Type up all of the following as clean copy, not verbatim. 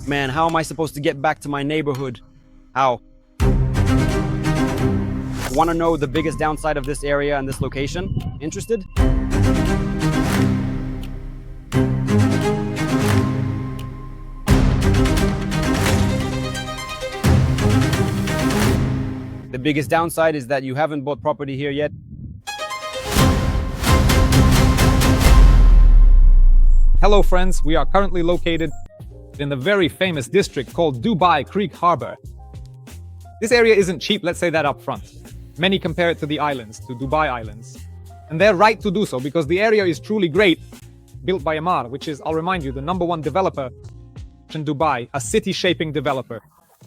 Man, how am I supposed to get back to my neighborhood? How? Want to know the biggest downside of this area and this location? Interested? The biggest downside is that you haven't bought property here yet. Hello friends, we are currently located in the very famous district called Dubai Creek Harbour. This area isn't cheap, let's say that up front. Many compare it to the islands, to Dubai Islands. And they're right to do so because the area is truly great, built by Emaar, which is, I'll remind you, the #1 developer in Dubai, a city-shaping developer.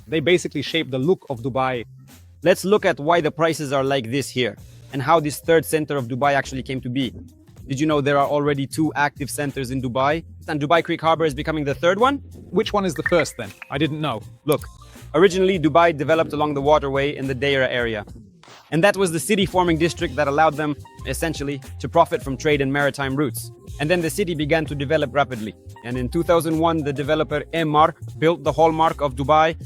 They basically shape the look of Dubai. Let's look at why the prices are like this here and how this third center of Dubai actually came to be. Did you know there are already 2 active centers in Dubai? And Dubai Creek Harbour is becoming the third one? Which one is the first then? I didn't know. Look, originally Dubai developed along the waterway in the Deira area. And that was the city-forming district that allowed them, essentially, to profit from trade and maritime routes. And then the city began to develop rapidly. And in 2001, the developer Emaar built the hallmark of Dubai,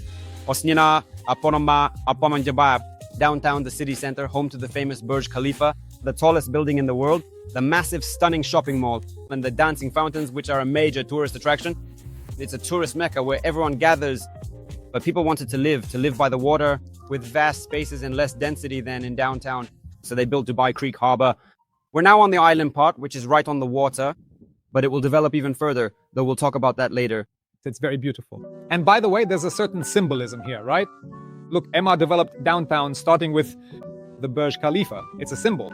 Osnina, Aponoma, Apamanjabab, downtown the city center, home to the famous Burj Khalifa, the tallest building in the world, the massive, stunning shopping mall, and the dancing fountains, which are a major tourist attraction. It's a tourist mecca where everyone gathers, but people wanted to live by the water with vast spaces and less density than in downtown. So they built Dubai Creek Harbour. We're now on the island part, which is right on the water, but it will develop even further, though we'll talk about that later. It's very beautiful. And by the way, there's a certain symbolism here, right? Look, Emaar developed downtown starting with the Burj Khalifa. It's a symbol.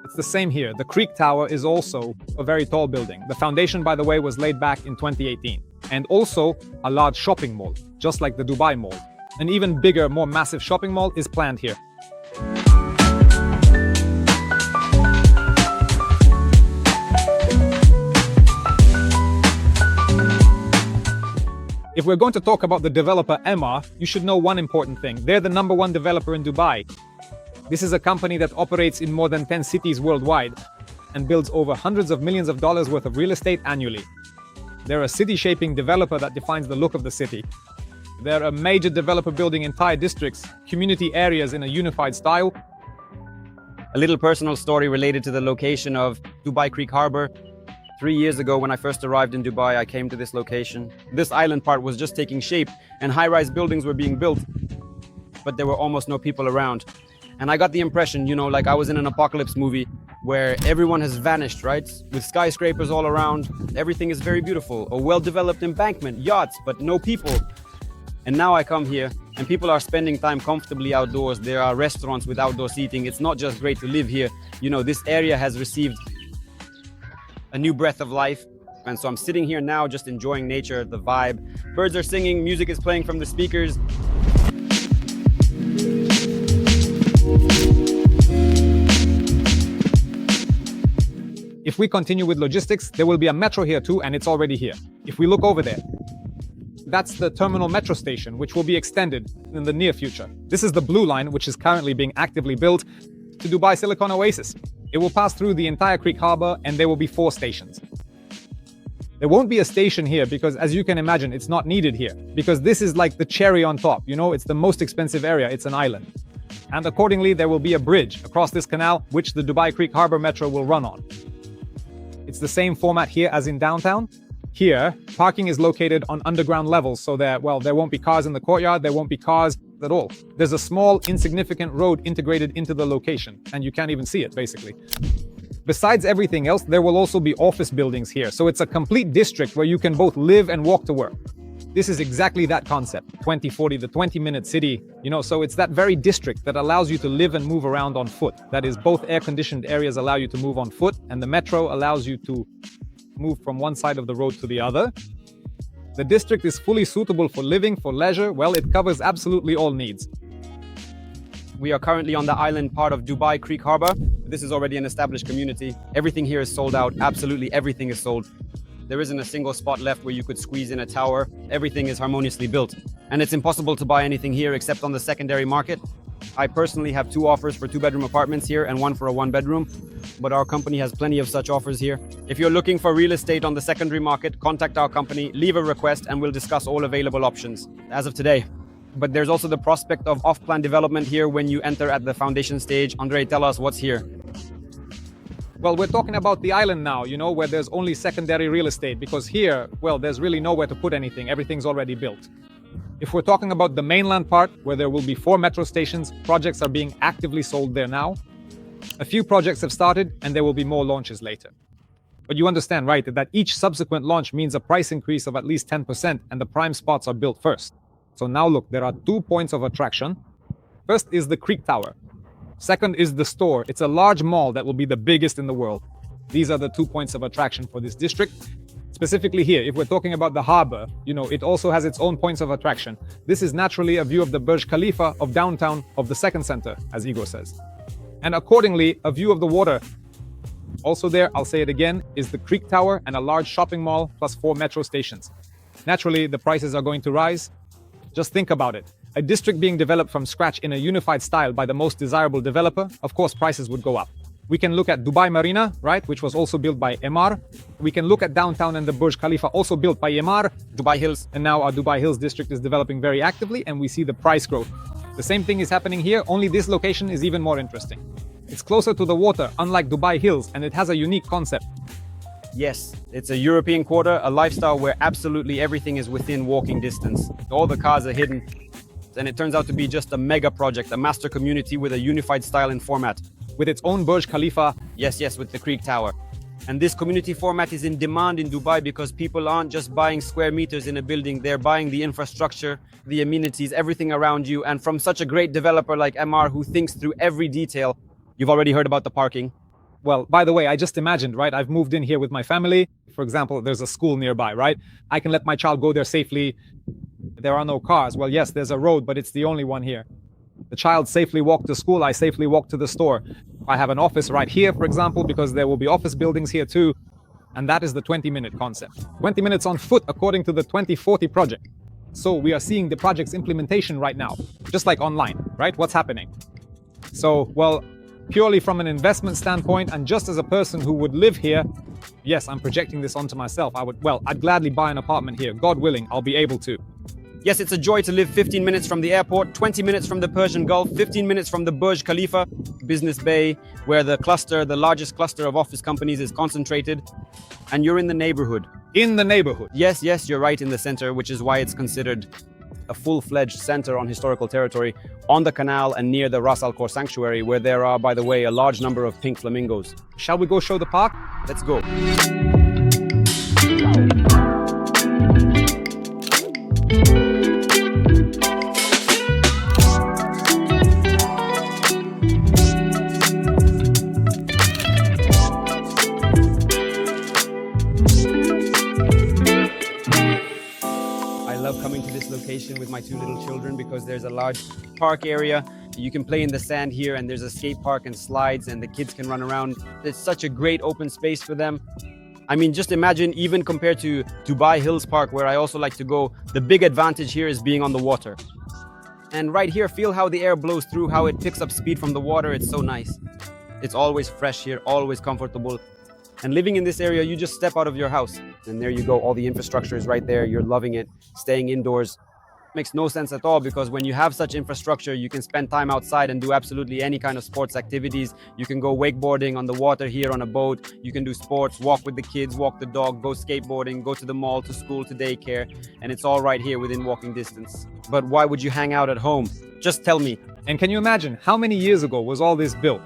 It's the same here. The Creek Tower is also a very tall building. The foundation, by the way, was laid back in 2018. And also a large shopping mall, just like the Dubai Mall. An even bigger, more massive shopping mall is planned here. If we're going to talk about the developer Emaar, you should know one important thing. They're the #1 developer in Dubai. This is a company that operates in more than 10 cities worldwide and builds over hundreds of millions of dollars worth of real estate annually. They're a city-shaping developer that defines the look of the city. They're a major developer building entire districts, community areas in a unified style. A little personal story related to the location of Dubai Creek Harbour. 3 years ago, when I first arrived in Dubai, I came to this location. This island part was just taking shape and high-rise buildings were being built, but there were almost no people around. And I got the impression, like I was in an apocalypse movie where everyone has vanished, right? With skyscrapers all around, everything is very beautiful. A well-developed embankment, yachts, but no people. And now I come here and people are spending time comfortably outdoors. There are restaurants with outdoor seating. It's not just great to live here. This area has received a new breath of life. And so I'm sitting here now just enjoying nature, the vibe. Birds are singing, music is playing from the speakers. If we continue with logistics, there will be a metro here too, and it's already here. If we look over there, that's the terminal metro station, which will be extended in the near future. This is the blue line, which is currently being actively built to Dubai Silicon Oasis. It will pass through the entire Creek Harbour, and there will be 4 stations. There won't be a station here because, as you can imagine, it's not needed here. Because this is like the cherry on top, it's the most expensive area, it's an island. And accordingly, there will be a bridge across this canal, which the Dubai Creek Harbour Metro will run on. It's the same format here as in downtown. Here, parking is located on underground levels so that, there won't be cars in the courtyard, there won't be cars at all. There's a small, insignificant road integrated into the location, and you can't even see it, basically. Besides everything else, there will also be office buildings here, so it's a complete district where you can both live and walk to work. This is exactly that concept, 2040, the 20-minute city, so it's that very district that allows you to live and move around on foot. That is, both air-conditioned areas allow you to move on foot, and the metro allows you to move from one side of the road to the other. The district is fully suitable for living, for leisure. It covers absolutely all needs. We are currently on the island part of Dubai Creek Harbour. This is already an established community. Everything here is sold out. Absolutely everything is sold. There isn't a single spot left where you could squeeze in a tower. Everything is harmoniously built. And it's impossible to buy anything here except on the secondary market. I personally have 2 offers for 2-bedroom apartments here and 1 for a 1-bedroom. but our company has plenty of such offers here. If you're looking for real estate on the secondary market, contact our company, leave a request, and we'll discuss all available options as of today. But there's also the prospect of off-plan development here when you enter at the foundation stage. Andre, tell us what's here. Well, we're talking about the island now, where there's only secondary real estate, because here, well, there's really nowhere to put anything. Everything's already built. If we're talking about the mainland part, where there will be 4 metro stations, projects are being actively sold there now. A few projects have started, and there will be more launches later. But you understand, right, that each subsequent launch means a price increase of at least 10%, and the prime spots are built first. So now look, there are 2 points of attraction. First is the Creek Tower. Second is the store. It's a large mall that will be the biggest in the world. These are the 2 points of attraction for this district. Specifically here, if we're talking about the harbor, it also has its own points of attraction. This is naturally a view of the Burj Khalifa of downtown of the second center, as Igor says. And accordingly, a view of the water. Also there, I'll say it again, is the Creek Tower and a large shopping mall plus 4 metro stations. Naturally, the prices are going to rise. Just think about it. A district being developed from scratch in a unified style by the most desirable developer, of course prices would go up. We can look at Dubai Marina, right, which was also built by Emaar. We can look at downtown and the Burj Khalifa, also built by Emaar. Dubai Hills. And now our Dubai Hills district is developing very actively, and we see the price growth. The same thing is happening here, only this location is even more interesting. It's closer to the water, unlike Dubai Hills, and it has a unique concept. Yes, it's a European quarter, a lifestyle where absolutely everything is within walking distance. All the cars are hidden, and it turns out to be just a mega project, a master community with a unified style and format. With its own Burj Khalifa. Yes, with the Creek Tower. And this community format is in demand in Dubai because people aren't just buying square meters in a building, they're buying the infrastructure, the amenities, everything around you. And from such a great developer like Emaar who thinks through every detail. You've already heard about the parking. Well, by the way, I just imagined, right? I've moved in here with my family. For example, there's a school nearby, right? I can let my child go there safely. There are no cars. Well, yes, there's a road, but it's the only one here. The child safely walked to school. I safely walked to the store. I have an office right here, for example, because there will be office buildings here too. And that is the 20-minute concept. 20 minutes on foot according to the 2040 project. So we are seeing the project's implementation right now, just like online, right? What's happening? So, well, purely from an investment standpoint and just as a person who would live here, yes, I'm projecting this onto myself. I'd gladly buy an apartment here. God willing, I'll be able to. Yes, it's a joy to live 15 minutes from the airport, 20 minutes from the Persian Gulf, 15 minutes from the Burj Khalifa business bay, where the largest cluster of office companies is concentrated. And you're in the neighborhood. In the neighborhood. Yes, you're right in the center, which is why it's considered a full-fledged center on historical territory on the canal and near the Ras Al Khor sanctuary, where there are, by the way, a large number of pink flamingos. Shall we go show the park? Let's go. Location with my 2 little children because there's a large park area. You can play in the sand here, and there's a skate park and slides, and the kids can run around. It's such a great open space for them. I mean, just imagine, even compared to Dubai Hills Park, where I also like to go, the big advantage here is being on the water. And right here, feel how the air blows through, how it picks up speed from the water. It's so nice. It's always fresh here, always comfortable. And living in this area, you just step out of your house and there you go. All the infrastructure is right there. You're loving it. Staying indoors makes no sense at all, because when you have such infrastructure, you can spend time outside and do absolutely any kind of sports activities. You can go wakeboarding on the water here on a boat. You can do sports, walk with the kids, walk the dog, go skateboarding, go to the mall, to school, to daycare. And it's all right here within walking distance. But why would you hang out at home? Just tell me. And can you imagine how many years ago was all this built?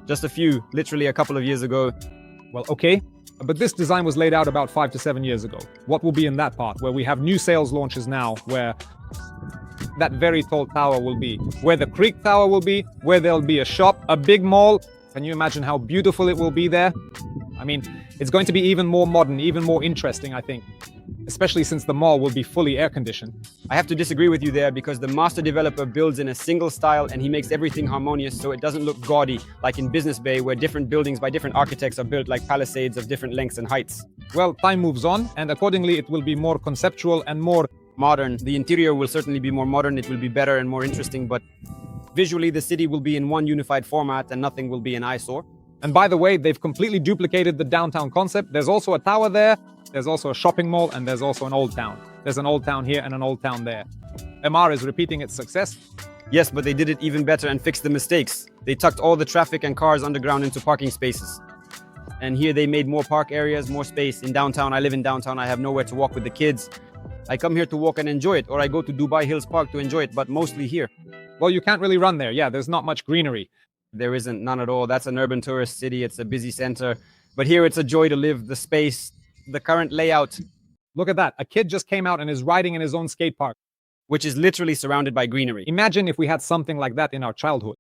Just a few, literally a couple of years ago. Well, okay, but this design was laid out about 5 to 7 years ago. What will be in that part, where we have new sales launches now, where that very tall tower will be, where the Creek Tower will be, where there'll be a shop, a big mall. Can you imagine how beautiful it will be there? I mean, it's going to be even more modern, even more interesting, I think. Especially since the mall will be fully air-conditioned. I have to disagree with you there, because the master developer builds in a single style and he makes everything harmonious so it doesn't look gaudy, like in Business Bay, where different buildings by different architects are built like palisades of different lengths and heights. Well, time moves on, and accordingly it will be more conceptual and more modern. The interior will certainly be more modern, it will be better and more interesting, but visually the city will be in one unified format and nothing will be an eyesore. And by the way, they've completely duplicated the downtown concept. There's also a tower there, there's also a shopping mall, and there's also an old town. There's an old town here and an old town there. Emaar is repeating its success. Yes, but they did it even better and fixed the mistakes. They tucked all the traffic and cars underground into parking spaces. And here they made more park areas, more space. In downtown, I live in downtown, I have nowhere to walk with the kids. I come here to walk and enjoy it, or I go to Dubai Hills Park to enjoy it, but mostly here. Well, you can't really run there. Yeah, there's not much greenery. There isn't, none at all. That's an urban tourist city. It's a busy center. But here it's a joy to live. The space, the current layout. Look at that. A kid just came out and is riding in his own skate park, which is literally surrounded by greenery. Imagine if we had something like that in our childhood.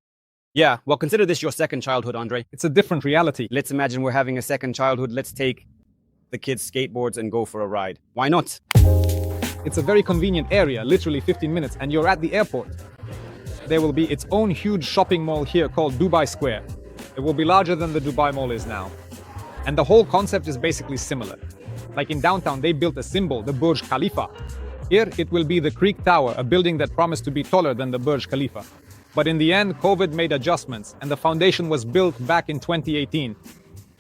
Yeah, well, consider this your second childhood, Andre. It's a different reality. Let's imagine we're having a second childhood. Let's take the kids' skateboards and go for a ride. Why not? It's a very convenient area, literally 15 minutes, and you're at the airport. There will be its own huge shopping mall here called Dubai Square. It will be larger than the Dubai Mall is now. And the whole concept is basically similar. Like in downtown, they built a symbol, the Burj Khalifa. Here, it will be the Creek Tower, a building that promised to be taller than the Burj Khalifa. But in the end, COVID made adjustments, and the foundation was built back in 2018.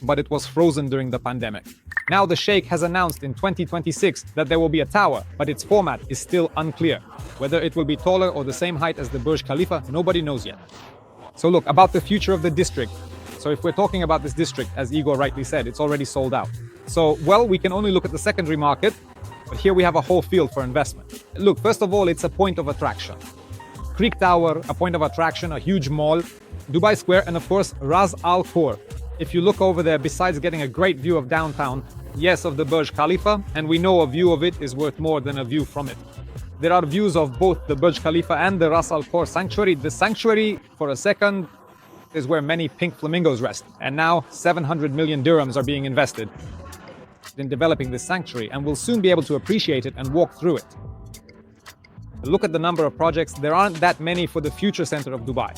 But it was frozen during the pandemic. Now the Sheikh has announced in 2026 that there will be a tower, but its format is still unclear. Whether it will be taller or the same height as the Burj Khalifa, nobody knows yet. So look, about the future of the district. So if we're talking about this district, as Igor rightly said, it's already sold out. So, well, we can only look at the secondary market, but here we have a whole field for investment. Look, first of all, it's a point of attraction. Creek Tower, a point of attraction, a huge mall, Dubai Square, and of course, Ras Al Khor. If you look over there, besides getting a great view of downtown, yes, of the Burj Khalifa, and we know a view of it is worth more than a view from it. There are views of both the Burj Khalifa and the Ras Al Khor sanctuary. The sanctuary, for a second, is where many pink flamingos rest. And now 700 million dirhams are being invested in developing this sanctuary, and we'll soon be able to appreciate it and walk through it. Look at the number of projects. There aren't that many for the future center of Dubai.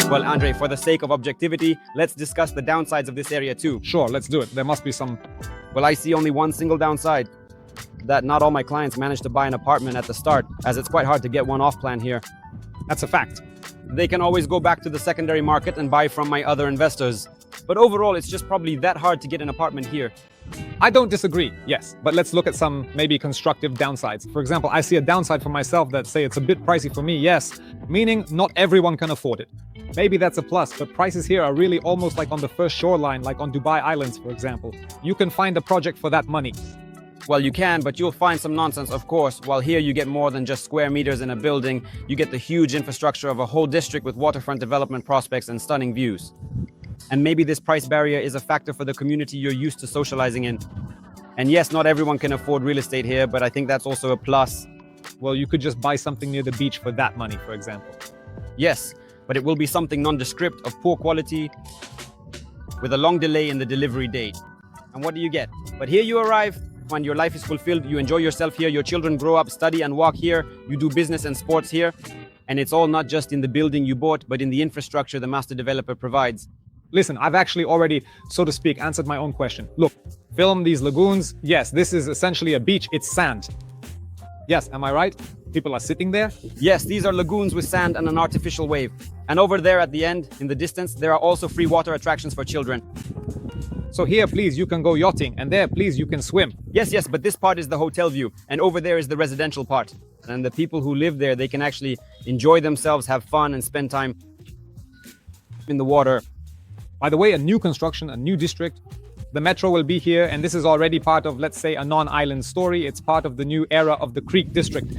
Well, Andre, for the sake of objectivity, let's discuss the downsides of this area too. Sure, let's do it. There must be some. Well, I see only one single downside. That not all my clients manage to buy an apartment at the start, as it's quite hard to get one off plan here. That's a fact. They can always go back to the secondary market and buy from my other investors. But overall, it's just probably that hard to get an apartment here. I don't disagree, yes, but let's look at some maybe constructive downsides. For example, I see a downside for myself that say it's a bit pricey for me, yes, meaning not everyone can afford it. Maybe that's a plus, but prices here are really almost like on the first shoreline, like on Dubai Islands, for example. You can find a project for that money. Well, you can, but you'll find some nonsense, of course. While here you get more than just square meters in a building, you get the huge infrastructure of a whole district with waterfront development prospects and stunning views. And maybe this price barrier is a factor for the community you're used to socializing in. And yes, not everyone can afford real estate here, but I think that's also a plus. Well, you could just buy something near the beach for that money, for example. Yes, but it will be something nondescript, of poor quality, with a long delay in the delivery date. And what do you get? But here you arrive, when your life is fulfilled, you enjoy yourself here, your children grow up, study and walk here, you do business and sports here, and it's all not just in the building you bought, but in the infrastructure the master developer provides. Listen, I've actually already, so to speak, answered my own question. Look, film these lagoons. Yes, this is essentially a beach. It's sand. Yes, am I right? People are sitting there? Yes, these are lagoons with sand and an artificial wave. And over there at the end, in the distance, there are also free water attractions for children. So here, please, you can go yachting, and there, please, you can swim. Yes, but this part is the hotel view, and over there is the residential part. And the people who live there, they can actually enjoy themselves, have fun, and spend time in the water. By the way, a new construction, a new district. The metro will be here, and this is already part of, let's say, a non-island story. It's part of the new era of the Creek district.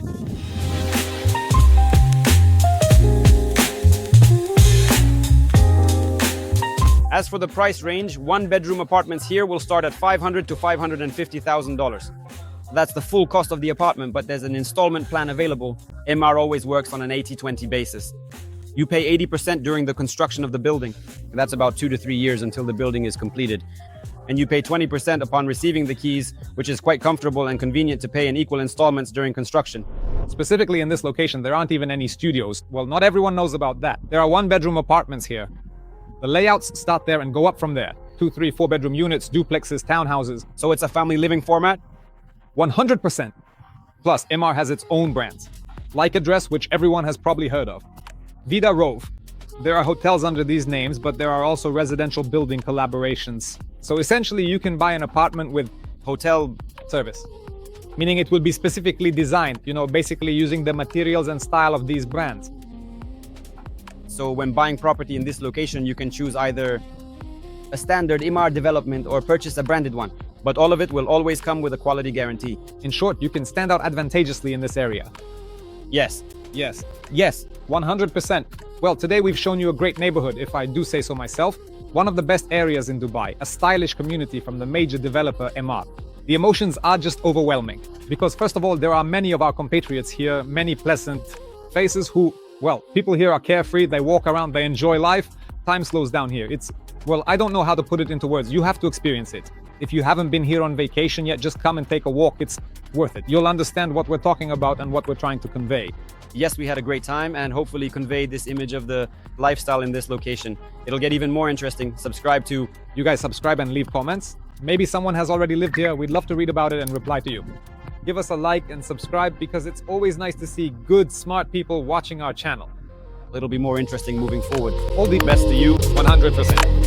As for the price range, one-bedroom apartments here will start at $500,000 to $550,000. That's the full cost of the apartment, but there's an installment plan available. Emaar always works on an 80-20 basis. You pay 80% during the construction of the building. That's about 2 to 3 years until the building is completed. And you pay 20% upon receiving the keys, which is quite comfortable and convenient to pay in equal installments during construction. Specifically in this location, there aren't even any studios. Well, not everyone knows about that. There are one-bedroom apartments here. The layouts start there and go up from there. 2, 3, 4-bedroom units, duplexes, townhouses. So it's a family living format? 100%. Plus, Emaar has its own brands. Like Address, which everyone has probably heard of. Vida Rove. There are hotels under these names, but there are also residential building collaborations. So essentially, you can buy an apartment with hotel service, meaning it will be specifically designed, basically using the materials and style of these brands. So when buying property in this location, you can choose either a standard Emaar development or purchase a branded one. But all of it will always come with a quality guarantee. In short, you can stand out advantageously in this area. Yes. Yes. Yes. 100%. Well, today we've shown you a great neighborhood, if I do say so myself. One of the best areas in Dubai, a stylish community from the major developer Emaar. The emotions are just overwhelming. Because first of all, there are many of our compatriots here, many pleasant faces who, people here are carefree, they walk around, they enjoy life. Time slows down here. I don't know how to put it into words. You have to experience it. If you haven't been here on vacation yet, just come and take a walk. It's worth it. You'll understand what we're talking about and what we're trying to convey. Yes, we had a great time and hopefully convey this image of the lifestyle in this location. It'll get even more interesting. Subscribe to... You guys subscribe and leave comments. Maybe someone has already lived here. We'd love to read about it and reply to you. Give us a like and subscribe because it's always nice to see good, smart people watching our channel. It'll be more interesting moving forward. All the best to you, 100%.